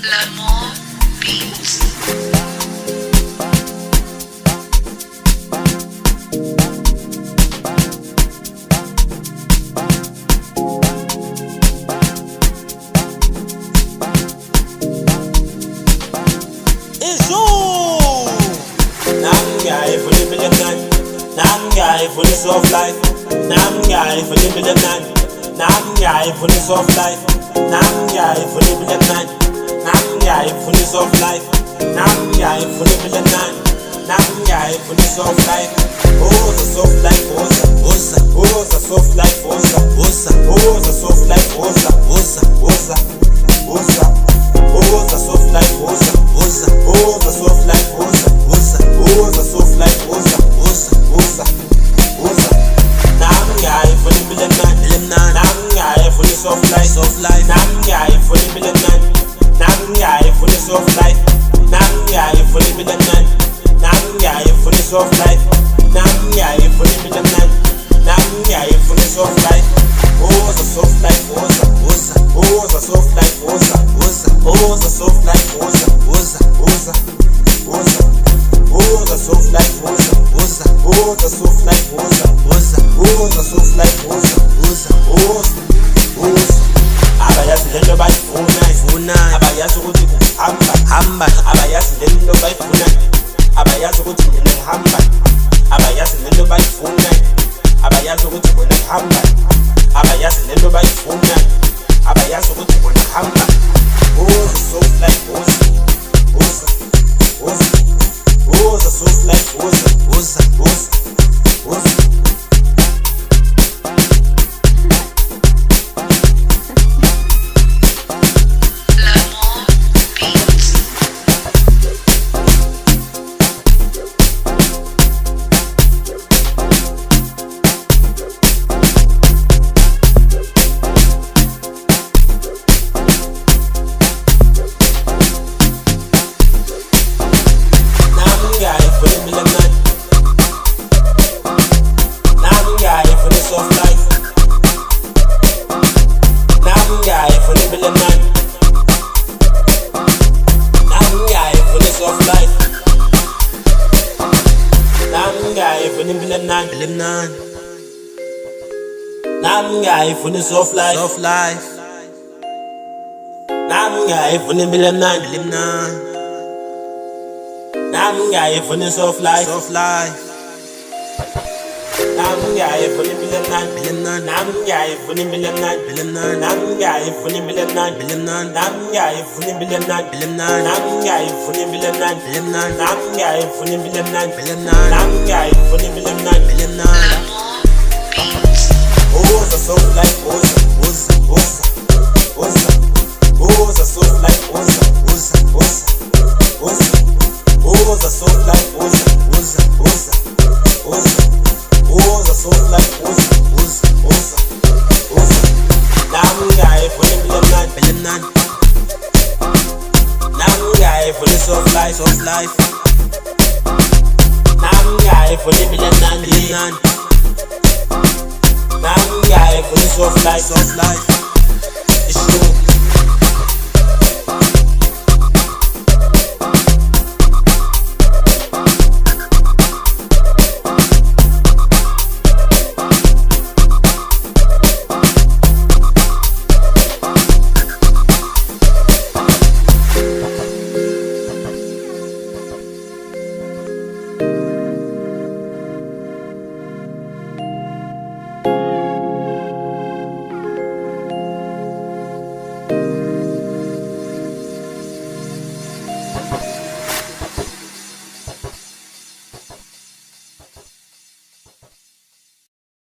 L'amour beats. Guy for the million man, guy for the soft life, guy for the million man, guy for the soft life, guy for the million man, guy for the soft life, guy for the million man, guy for the soft life. Oh, the soft life, osa, oh, the soft life, osa, oh, the soft life, osa, osa, oh, the soft life, osa, oh, the soft life, osa. Oh, the soft life, osa. Nam guy for the million man, nam guy for the soft life, nam guy for the million man, nam guy for the soft life, nam guy for the million man, nam guy for the soft life, nam guy for the million man, nam guy for the soft life. Oh, the soft life, osa. Oh, the soft life, osa. Oh, the soft life, osa. Oh, the soft life, osa. Oh, the soft life, osa. Oh, the soft life, osa. Abayazi lento bayifuna, abayazi ukuthi hamba, abayazi lento bayifuna, abayazi ukuthi mina ngihamba, abayazi lento bayifuna, abayazi ukuthi bona ngihamba, abayazi lento bayifuna, abayazi ukuthi bona ngihamba. Oh, the soft life, osa. Oh, the soft life, osa. Nam guy for the soft life. Nam guy for the million man. Nam guy for the soft life. Nam guy for the million man. Nam guy for the million man. Nam guy for the million man. Nam guy for the million man. Nam guy for the million man. Nam guy for the million man. Nam guy for the million man. Oh, the soft life, osa. Oh, the soft life, osa. Oh, the soft life, osa. Oh, the soft life, osa. Nam guy for the million man. Nam guy for the soft life. Nam guy for the million man. Nam guy for the soft life.